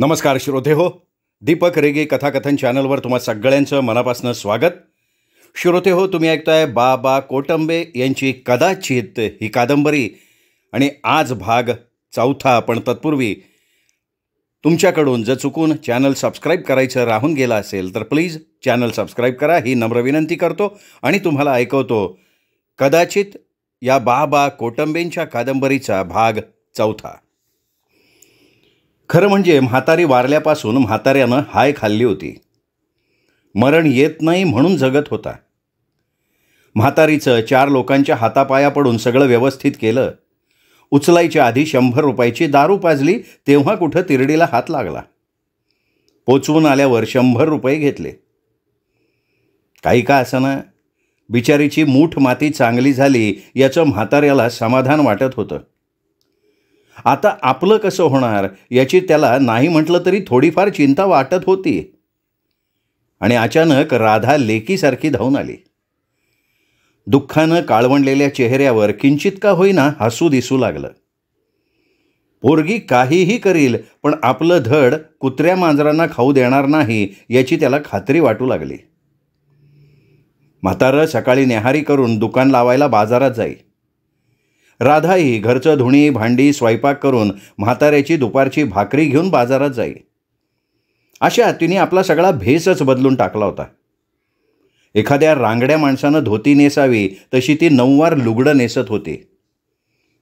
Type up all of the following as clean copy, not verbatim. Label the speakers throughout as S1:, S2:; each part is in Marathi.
S1: नमस्कार श्रोते हो, दीपक रेगे कथाकथन चॅनलवर तुम्हा सगळ्यांचं मनापासून स्वागत. श्रोते हो, तुम्ही ऐकताय बाबा कोटंबे यांची कदाचित ही कादंबरी आणि आज भाग चौथा. पण तत्पूर्वी तुमच्याकडून जर चुकून चॅनल सबस्क्राईब करायचं राहून गेलं असेल तर प्लीज चॅनल सबस्क्राईब करा, ही नम्र विनंती करतो आणि तुम्हाला ऐकवतो कदाचित या बाबा कोटंबेंच्या कादंबरीचा भाग चौथा. खरं म्हणजे म्हातारी वारल्यापासून म्हाताऱ्यानं हाय खाल्ली होती. मरण येत नाही म्हणून जगत होता. म्हातारीचं 4 लोकांच्या हातापाया पडून सगळं व्यवस्थित केलं. उचलायच्या आधी 100 रुपयाची दारू पाजली तेव्हा कुठं तिरडीला हात लागला. पोचवून आल्यावर 100 रुपये घेतले. काही का असना, बिचारीची मूठ माती चांगली झाली याचं म्हाताऱ्याला समाधान वाटत होतं. आता आपलं कसं होणार याची त्याला नाही म्हटलं तरी थोडीफार चिंता वाटत होती. आणि अचानक राधा लेकीसारखी धावून आली. दुःखानं काळवंडलेल्या चेहऱ्यावर किंचित का होईना हसू दिसू लागलं. पोरगी काहीही करील पण आपलं धड कुत्र्या मांजरांना खाऊ देणार नाही याची त्याला खात्री वाटू लागली. म्हातारं सकाळी न्याहारी करून दुकान लावायला बाजारात जाई. राधाही घरचं धुणी भांडी स्वयंपाक करून म्हाताऱ्याची दुपारची भाकरी घेऊन बाजारात जाई. अशा तिने आपला सगळा भेसच बदलून टाकला होता. एखाद्या रांगड्या माणसानं धोती नेसावी तशी ती 9वार लुगडं नेसत होती.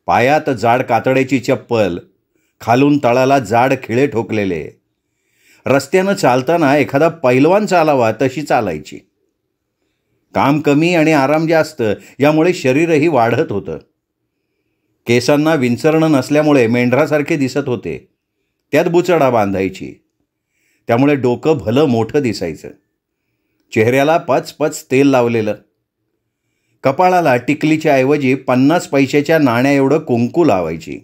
S1: पायात जाड कातड्याची चप्पल, खालून तळाला जाड खिळे ठोकलेले. रस्त्यानं चालताना एखादा पैलवान चालावा तशी चालायची. काम कमी आणि आराम जास्त यामुळे शरीरही वाढत होतं. केसांना विंचरणं नसल्यामुळे मेंढरासारखे दिसत होते. त्यात बुचडा बांधायची, त्यामुळे डोकं भलं मोठं दिसायचं. चेहऱ्याला पच तेल लावलेलं. कपाळाला टिकलीच्या ऐवजी 50 पैशाच्या नाण्या एवढं कुंकू लावायची.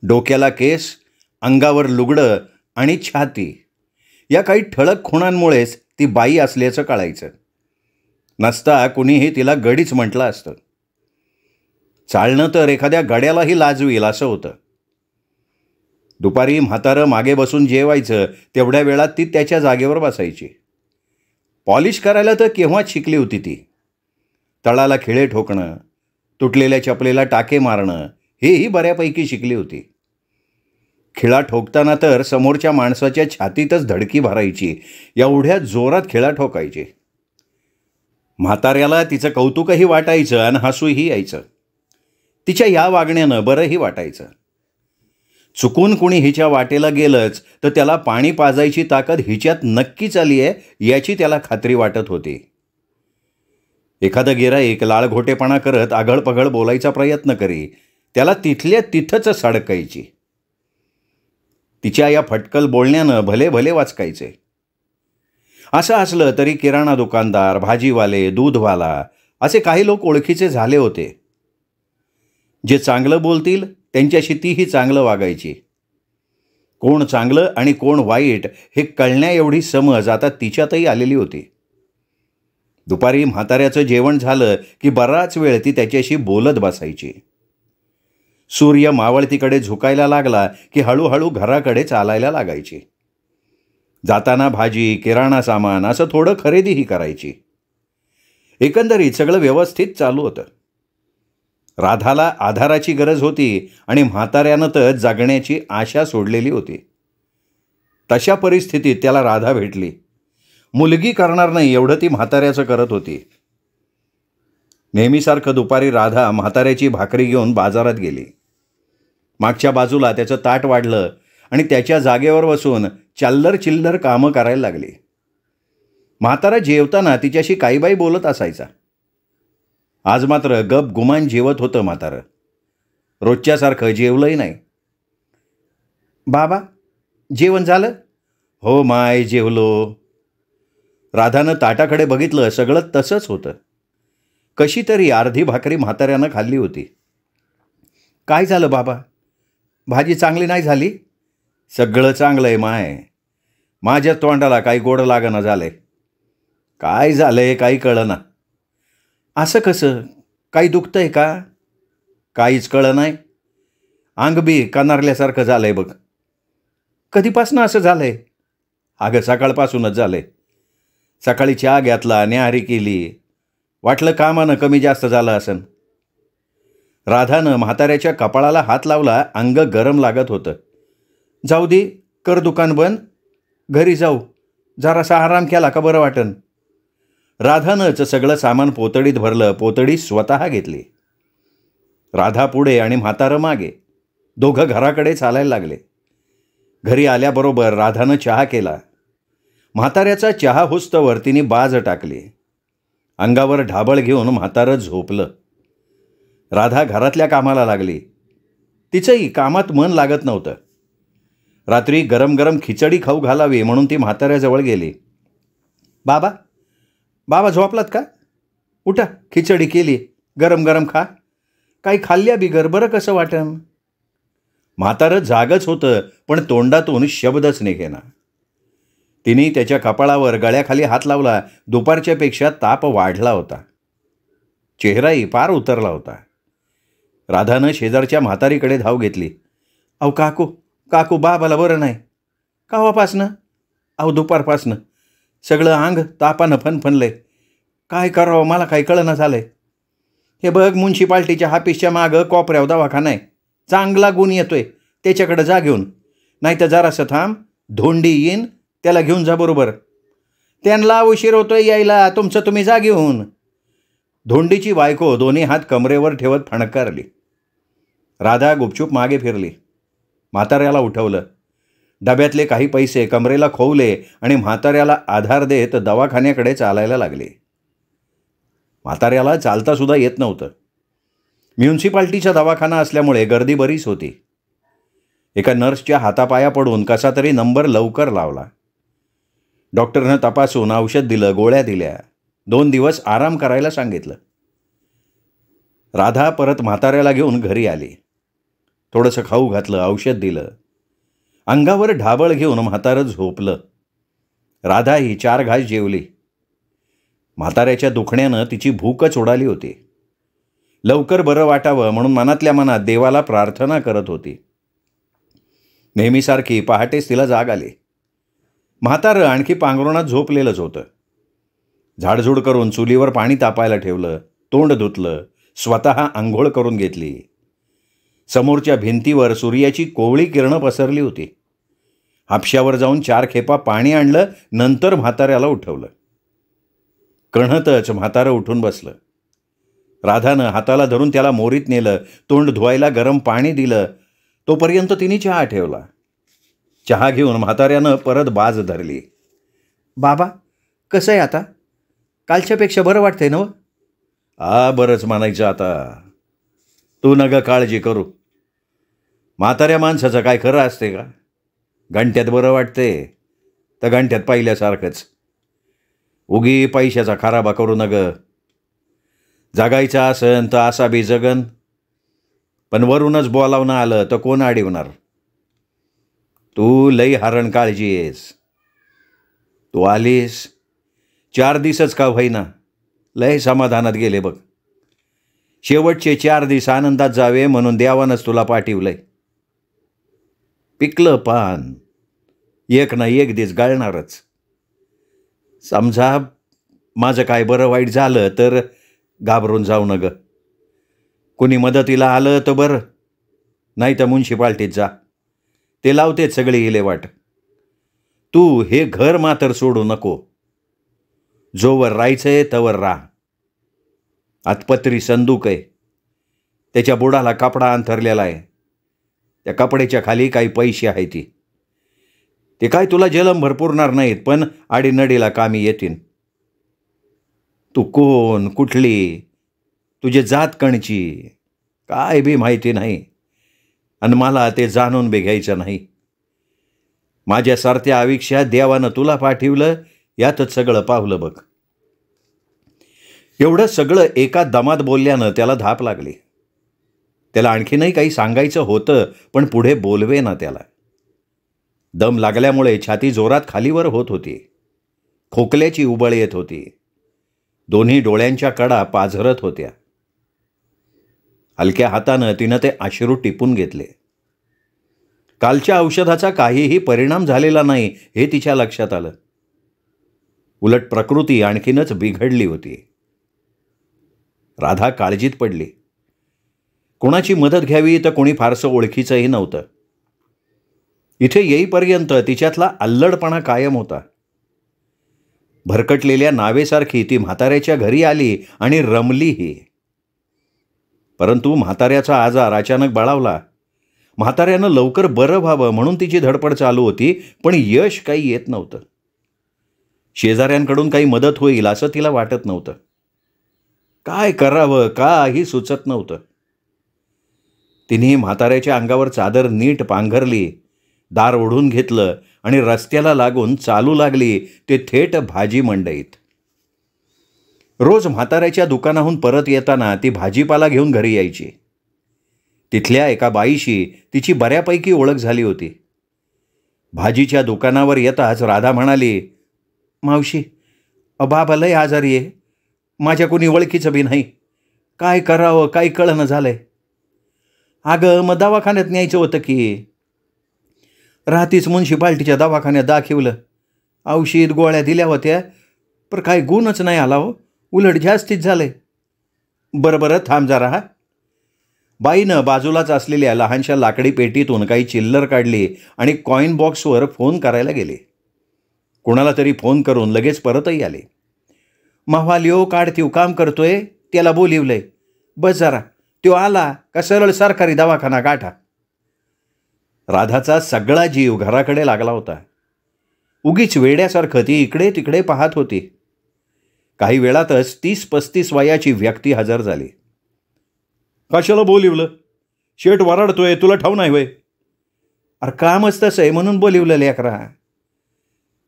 S1: डोक्याला केस, अंगावर लुगडं आणि छाती या काही ठळक खुणांमुळेच ती बाई असल्याचं कळायचं. नसता कुणीही तिला गडीच म्हटलं असतं. चालणं तर एखाद्या गड्यालाही लाजवील असं होतं. दुपारी म्हातारं मागे बसून जेवायचं तेवढ्या वेळात ती त्याच्या जागेवर बसायची. पॉलिश करायला तर केव्हाच शिकली होती ती. तळाला खिळे ठोकणं, तुटलेल्या चपलेला टाके मारणं हेही बऱ्यापैकी शिकली होती. खिळा ठोकताना तर समोरच्या माणसाच्या छातीतच धडकी भरायची, एवढ्या जोरात खिळा ठोकायची. म्हाताऱ्याला तिचं कौतुकही वाटायचं आणि हसूही यायचं. तिच्या या वागण्यानं बरंही वाटायचं. चुकून कुणी हिच्या वाटेला गेलंच तर त्याला पाणी पाजायची ताकद हिच्यात नक्कीच आली आहे याची त्याला खात्री वाटत होती. एखादं गिऱ्हाईक लाळघोटेपणा करत आघळपघळ बोलायचा प्रयत्न करी, त्याला तिथल्या तिथंच सडकायची. तिच्या या फटकल बोलण्यानं भले भले वाचकायचे. असं असलं तरी किराणा दुकानदार, भाजीवाले, दूधवाला असे काही लोक ओळखीचे झाले होते. जे चांगलं बोलतील त्यांच्याशी तीही चांगलं वागायची. कोण चांगलं आणि कोण वाईट हे कळण्या एवढी समज आता तिच्यातही आलेली होती. दुपारी म्हाताऱ्याचं जेवण झालं की बराच वेळ ती त्याच्याशी बोलत बसायची. सूर्य मावळतीकडे झुकायला लागला की हळूहळू घराकडे चालायला लागायची. जाताना भाजी, किराणा सामान असं थोडं खरेदीही करायची. एकंदरीत सगळं व्यवस्थित चालू होतं. राधाला आधाराची गरज होती आणि म्हाताऱ्यानं तर जगण्याची आशा सोडलेली होती. तशा परिस्थितीत त्याला राधा भेटली. मुलगी करणार नाही एवढं ती म्हाताऱ्याचं करत होती. नेहमीसारखं दुपारी राधा म्हाताऱ्याची भाकरी घेऊन बाजारात गेली. मागच्या बाजूला त्याचं ताट वाढलं आणि त्याच्या जागेवर बसून चिल्लर चिल्लर कामं करायला लागली. म्हातारा जेवताना तिच्याशी काही बाई बोलत असायचा. आज मात्र गप गुमान जेवत होतं म्हातारं. रोजच्यासारखं जेवलंही नाही. बाबा, जेवण झालं? हो माय, जेवलो. राधानं ताटाकडे बघितलं, सगळं तसंच होतं. कशी तरी अर्धी भाकरी म्हाताऱ्यानं खाल्ली होती. काय झालं बाबा, भाजी चांगली नाही झाली? सगळं चांगलं आहे माय, माझ्या तोंडाला काही गोड लागणं झालंय. काय झालंय काही कळना. असं कसं, काही दुखतंय का? काहीच कळं नाही. अंग बी कनारल्यासारखं झालंय बघ. कधीपासनं असं झालंय? अगं सकाळपासूनच झालंय. सकाळी चहा घेतला, न्याहारी केली. वाटलं कामानं कमी जास्त झालं असन. राधानं म्हाताऱ्याच्या कपाळाला हात लावला. अंग गरम लागत होतं. जाऊ दे, कर दुकान बंद, घरी जाऊ, जरासा आराम केला का बरं वाटन. राधानंच सगळं सामान पोतडीत भरलं. पोतडी स्वतः घेतली. राधा पुढे आणि म्हातारं मागे. दोघं घराकडे चालायला लागले. घरी आल्याबरोबर राधानं चहा केला. म्हाताऱ्याचा चहा हुस्तवर तिने बाज टाकली. अंगावर ढाबळ घेऊन म्हातारं झोपलं. राधा घरातल्या कामाला लागली. तिचंही कामात मन लागत नव्हतं. रात्री गरम गरम खिचडी खाऊ घालावी म्हणून ती म्हाताऱ्याजवळ गेली. बाबा, बाबा झोपलात का? उठा, खिचडी केली, गरम गरम खा. काही खाल्ल्या बिगर बरं कसं वाटन. म्हातारं जागच होतं, पण तोंडातून शब्दच निघेना. तिने त्याच्या कपाळावर गळ्याखाली हात लावला. दुपारच्यापेक्षा ताप वाढला होता. चेहराही फार उतरला होता. राधानं शेजारच्या म्हातारीकडे धाव घेतली. अहो काकू, काकू, बाबाला बरं नाही. कावापासनं? अहो दुपारपासनं. सगळं अंग तापानं फनफनलंय. काय करावं मला काही कळना झालंय. हे बघ, म्युन्सिपाल्टीच्या ऑफिसच्या मागं कोपऱ्यावर दवाखाना आहे. चांगला गुण येतोय, त्याच्याकडे जा घेऊन. नाही तर जरासं थांब, धोंडी येईन, त्याला घेऊन जा बरोबर. त्यांना उशीर होतोय यायला, तुमचं तुम्ही जा घेऊन. धोंडीची बायको दोन्ही हात कमरेवर ठेवत फणकारली. राधा गुपचूप मागे फिरली. म्हाताऱ्याला उठवलं. डब्यातले काही पैसे कमरेला खोवले आणि म्हाताऱ्याला आधार देत दवाखान्याकडे चालायला लागले. म्हाताऱ्याला चालतासुद्धा येत नव्हतं. म्युन्सिपाल्टीचा दवाखाना असल्यामुळे गर्दी बरीच होती. एका नर्सच्या हातापाया पडून कसा तरी नंबर लवकर लावला. डॉक्टरनं तपासून औषध दिलं, गोळ्या दिल्या. 2 दिवस आराम करायला सांगितलं. राधा परत म्हाताऱ्याला घेऊन घरी आली. थोडंसं खाऊ घातलं, औषध दिलं. अंगावर ढाबळ घेऊन म्हातारं झोपलं. राधा ही 4 घास जेवली. म्हाताऱ्याच्या दुखण्यानं तिची भूकच उडाली होती. लवकर बरं वाटावं म्हणून मनातल्या मनात देवाला प्रार्थना करत होती. नेहमीसारखी पहाटेच तिला जाग आली. म्हातारं आणखी पांघरुणात झोपलेलंच होतं. झाडझूड करून चुलीवर पाणी तापायला ठेवलं. तोंड धुतलं. स्वतः आंघोळ करून घेतली. समोरच्या भिंतीवर सूर्याची कोवळी किरणं पसरली होती. हापशावर जाऊन 4 खेपा पाणी आणलं. नंतर म्हाताऱ्याला उठवलं. कणहतच म्हातारं उठून बसलं. राधानं हाताला धरून त्याला मोरीत नेलं. तोंड धुवायला गरम पाणी दिलं. तोपर्यंत तिने चहा ठेवला. चहा घेऊन म्हाताऱ्यानं परत बाज धरली. बाबा, कसं आहे आता? कालच्यापेक्षा बरं वाटतंय ना? बरंच म्हणायचं आता. तू नका काळजी करू. म्हाताऱ्या माणसाचं काय खरं असते का? घंट्यात बरं वाटते तर घंट्यात पाहिल्यासारखंच. उगी पैशाचा खराबा करू नग. जगायचं असन तर असा बी जगन, पण वरूनच बोलावणं आलं तर कोण अडवणार? तू लई हरण काळजी आहेस. तू आलीस 4 दिवसच का होईना, लय समाधानात गेले बघ. शेवटचे 4 दिवस आनंदात जावे म्हणून देवानंच तुला पाठवलंय. पिकलं पान एक ना एक दिवस गळणारच. समजा माझं काय बरं वाईट झालं तर घाबरून जाऊ नग. कुणी मदतीला आलं तर बरं, नाही तर म्युन्सिपाल्टीत जा, ते लावतेच सगळी विल्हेवाट. तू हे घर मात्र सोडू नको. जोवर राहायचंय तवर राहा. आतपत्री संदूक आहे, त्याच्या बुडाला कपडा अंथरलेला आहे. त्या कपड्याच्या खाली काही पैसे आहेत. ते काय तुला जलमभर पुरणार नाहीत, पण आडीनडीला कामी येतील. तू कोण, कुठली, तुझे जात कणची काय बी माहिती नाही, आणि मला ते जाणून बी घ्यायचं नाही. माझ्या सारख्या आयुष्यात देवानं तुला पाठवलं, यातच सगळं पावलं बघ. एवढं सगळं एका दमात बोलल्यानं त्याला धाप लागली. त्याला आणखीनही काही सांगायचं होतं, पण पुढे बोलवे ना त्याला. दम लागल्यामुळे छाती जोरात खालीवर होत होती. खोकल्याची उबळ येत होती. दोन्ही डोळ्यांच्या कडा पाझरत होत्या. हलक्या हातानं तिनं ते अश्रू टिपून घेतले. कालच्या औषधाचा काहीही परिणाम झालेला नाही हे तिच्या लक्षात आलं. उलट प्रकृती आणखीनच बिघडली होती. राधा काळजीत पडली. कोणाची मदत घ्यावी तर कोणी फारसं ओळखीचंही नव्हतं. इथे येईपर्यंत तिच्यातला अल्लडपणा कायम होता. भरकटलेल्या नावेसारखी ती म्हाताऱ्याच्या घरी आली आणि रमलीही. परंतु म्हाताऱ्याचा आजार अचानक बळावला. म्हाताऱ्यानं लवकर बरं व्हावं म्हणून तिची धडपड चालू होती, पण यश काही येत नव्हतं. शेजाऱ्यांकडून काही मदत होईल असं तिला वाटत नव्हतं. काय करावं काही सुचत नव्हतं. तिने म्हाताऱ्याच्या अंगावर चादर नीट पांघरली, दार ओढून घेतलं आणि रस्त्याला लागून चालू लागली ते थेट भाजी मंडईत. रोज म्हाताऱ्याच्या दुकानाहून परत येताना ती भाजीपाला घेऊन घरी यायची. तिथल्या एका बाईशी तिची बऱ्यापैकी ओळख झाली होती. भाजीच्या दुकानावर येताच राधा म्हणाली, मावशी, बाबा लय आजारी आहे. माझ्या कोणी ओळखीचं बी नाही. काय करावं काही कळणं झालंय. अगं मग दवाखान्यात न्यायचं होतं की. रात्रीच म्युन्सिपाल्टीच्या दवाखान्यात दाखवलं. औषध गोळ्या दिल्या होत्या, पण काही गुणच नाही आला हो. उलट जास्तीच झालंय. बरं थांब जरा. हा. बाईनं बाजूलाच असलेल्या लहानशा लाकडी पेटीतून काही चिल्लर काढली आणि कॉईन बॉक्सवर फोन करायला गेले. कोणाला तरी फोन करून लगेच परतही आले. माहवालिओ काढतीव काम करतोय, त्याला बोलिवलंय. बस जरा, तो आला का सरळ सरकारी दवाखाना गाठा. राधाचा सगळा जीव घराकडे लागला होता. उगीच वेड्यासारखं ती इकडे तिकडे पाहत होती. काही वेळातच 30-35 वयाची व्यक्ती हजर झाली. कशाला बोलिवलं? शेट वराडतोय, तुला ठाऊ नाही होय? अरे कामच तसं आहे म्हणून बोलिवलं लेकरा.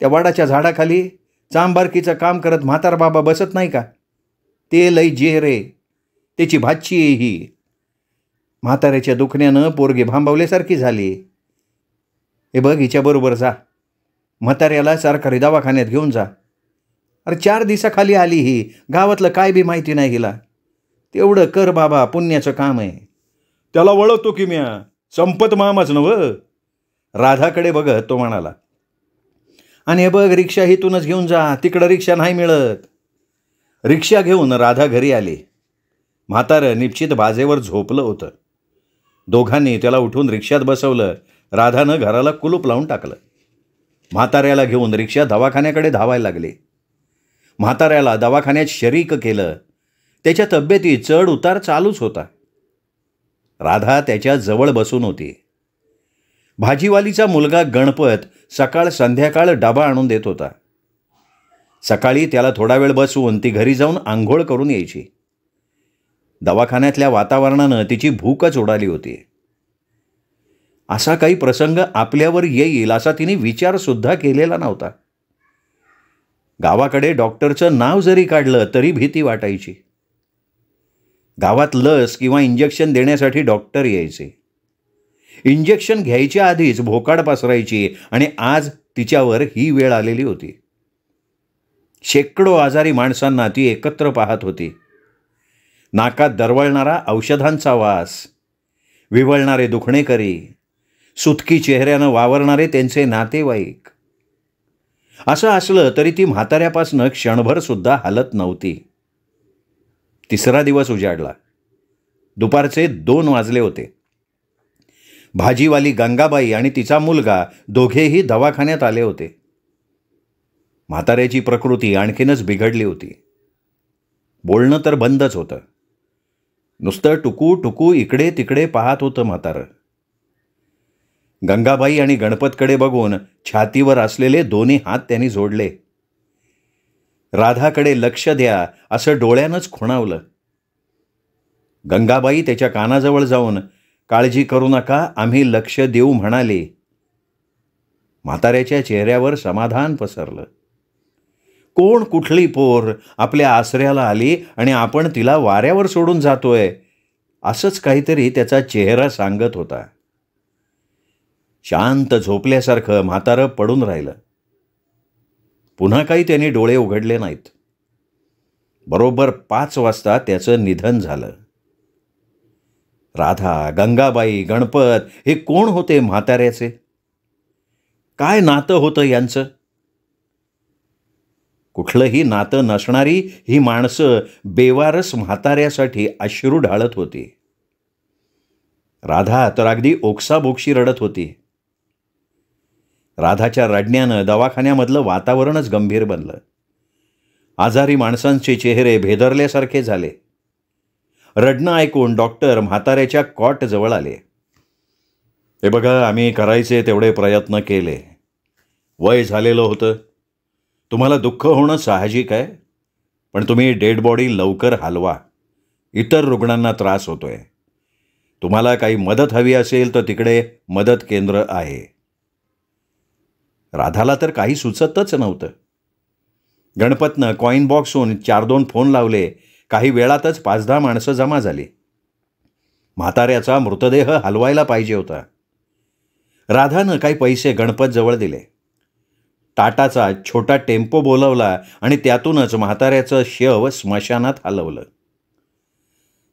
S1: त्या वडाच्या झाडाखाली चांबारकीचं काम करत म्हातार बाबा बसत नाही का? ते लई जेरे, त्याची भाची आहे ही. म्हाताऱ्याच्या दुखण्यानं पोरगी भांबवल्यासारखी झाली. हे बघ, हिच्याबरोबर जा. म्हाताऱ्याला सरकारी दवाखान्यात घेऊन जा. अरे 4 दिवसाखाली आली ही. गावातलं काय बी माहिती नाही हिला. तेवढं कर बाबा, पुण्याचं काम आहे. त्याला वळवतो की म्या, संपत मामाच नव्ह. राधाकडे बघत तो म्हणाला. आणि हे बघ, रिक्षा हिथूनच घेऊन जा, तिकडं रिक्षा नाही मिळत. रिक्षा घेऊन राधा घरी आली. म्हातारं निश्चित बाजेवर झोपलं होतं. दोघांनी त्याला उठून रिक्षात बसवलं. राधानं घराला कुलूप लावून टाकलं. म्हाताऱ्याला घेऊन रिक्षा दवाखान्याकडे धावायला लागली. म्हाताऱ्याला दवाखान्यात शरीक केलं. त्याच्या तब्येतीत चढ उतार चालूच होता. राधा त्याच्या जवळ बसून होती. भाजीवालीचा मुलगा गणपत सकाळ संध्याकाळ डबा आणून देत होता. सकाळी त्याला थोडा वेळ बसवून ती घरी जाऊन आंघोळ करून यायची. दवाखान्यातल्या वातावरणानं तिची भूकच उडाली होती. असा काही प्रसंग आपल्यावर येईल असा तिने विचारसुद्धा केलेला नव्हता. गावाकडे डॉक्टरचं नाव जरी काढलं तरी भीती वाटायची. गावात लस किंवा इंजेक्शन देण्यासाठी डॉक्टर यायचे. इंजेक्शन घ्यायच्या आधीच भोकाड पसरायची आणि आज तिच्यावर ही वेळ आलेली होती. शेकडो आजारी माणसांना ती एकत्र पाहत होती. नाकात दरवळणारा औषधांचा वास, विवळणारे दुखणेकरी, सुतकी चेहऱ्यानं वावरणारे त्यांचे नातेवाईक. असं असलं तरी ती म्हाताऱ्यापासनं क्षणभर सुद्धा हलत नव्हती. 3रा दिवस उजाडला. दुपारचे 2 वाजले होते. भाजीवाली गंगाबाई आणि तिचा मुलगा दोघेही दवाखान्यात आले होते. म्हाताऱ्याची प्रकृती आणखीनच बिघडली होती. बोलणं तर बंदच होतं. नुसतं टुकू टुकू इकडे तिकडे पाहत होतं म्हातारं. गंगाबाई आणि गणपतकडे बघून छातीवर असलेले दोन्ही हात त्यांनी जोडले. राधाकडे लक्ष द्या असं डोळ्यानंच खुणावलं. गंगाबाई त्याच्या कानाजवळ जाऊन काळजी करू नका, आम्ही लक्ष देऊ म्हणाले. म्हाताऱ्याच्या चेहऱ्यावर समाधान पसरलं. कोण कुठली पोर आपल्या आसऱ्याला आली आणि आपण तिला वाऱ्यावर सोडून जातोय असंच काहीतरी त्याचा चेहरा सांगत होता. शांत झोपल्यासारखं म्हातारं पडून राहिलं. पुन्हा काही त्यांनी डोळे उघडले नाहीत. बरोबर 5 वाजता त्याचं निधन झालं. राधा, गंगाबाई, गणपत हे कोण होते म्हाताऱ्याचे? काय नातं होतं यांचं? कुठलंही नातं नसणारी ही माणसं बेवारस म्हाताऱ्यासाठी अश्रू ढाळत होती. राधा तर अगदी ओक्साबोक्शी रडत होती. राधाच्या रडण्यानं दवाखान्यामधलं वातावरणच गंभीर बनलं. आजारी माणसांचे चेहरे भेदरल्यासारखे झाले. रडणं ऐकून डॉक्टर म्हाताऱ्याच्या कॉट जवळ आले. हे बघा, आम्ही करायचे तेवढे प्रयत्न केले. वय झालेलं होतं. तुम्हाला दुःख होणं साहजिक आहे, पण तुम्ही डेड बॉडी लवकर हलवा. इतर रुग्णांना त्रास होतोय. तुम्हाला काही मदत हवी असेल तर तिकडे मदत केंद्र आहे. राधाला तर काही सुचतच नव्हतं. गणपतनं कॉईन बॉक्सहून 4-2 फोन लावले. काही वेळातच 5-10 माणसं जमा झाली. म्हाताऱ्याचा मृतदेह हलवायला पाहिजे होता. राधानं काही पैसे गणपत जवळ दिले. टाटाचा छोटा टेम्पो बोलवला आणि त्यातूनच म्हाताऱ्याचं शव स्मशानात हलवलं.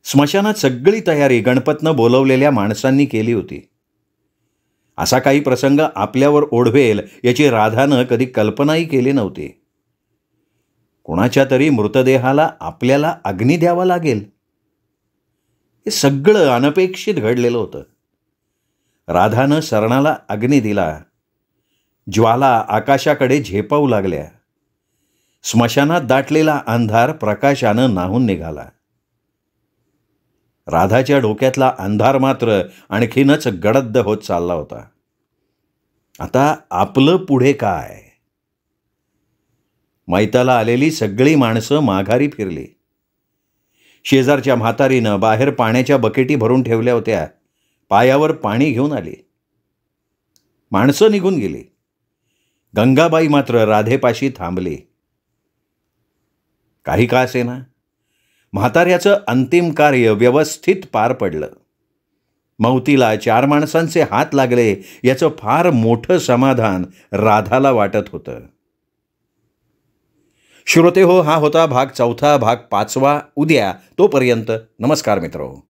S1: स्मशानात सगळी तयारी गणपतनं बोलवलेल्या माणसांनी केली होती. असा काही प्रसंग आपल्यावर ओढवेल याची राधानं कधी कल्पनाही केली नव्हती. कोणाच्या तरी मृतदेहाला आपल्याला अग्नी द्यावा लागेल, हे सगळं अनपेक्षित घडलेलं होतं. राधानं सरणाला अग्नी दिला. ज्वाला आकाशाकडे झेपावू लागल्या. स्मशानात दाटलेला अंधार प्रकाशानं न्हाऊन निघाला. राधाच्या डोक्यातला अंधार मात्र आणखीनच गडद होत चालला होता. आता आपलं पुढे काय? मैताला आलेली सगळी माणसं माघारी फिरली. शेजारच्या म्हातारीनं बाहेर पाण्याच्या बकेटी भरून ठेवल्या होत्या. पायावर पाणी घेऊन आली. माणसं निघून गेली. गंगाबाई मात्र राधेपाशी थांबली. काही का असेना, म्हाताऱ्याचं अंतिम कार्य व्यवस्थित पार पडलं. मौतीला 4 माणसांचे हात लागले याचं फार मोठं समाधान राधाला वाटत होतं. श्रोते हो, हा होता भाग 4. भाग 5 उद्या. तोपर्यंत नमस्कार मित्रो.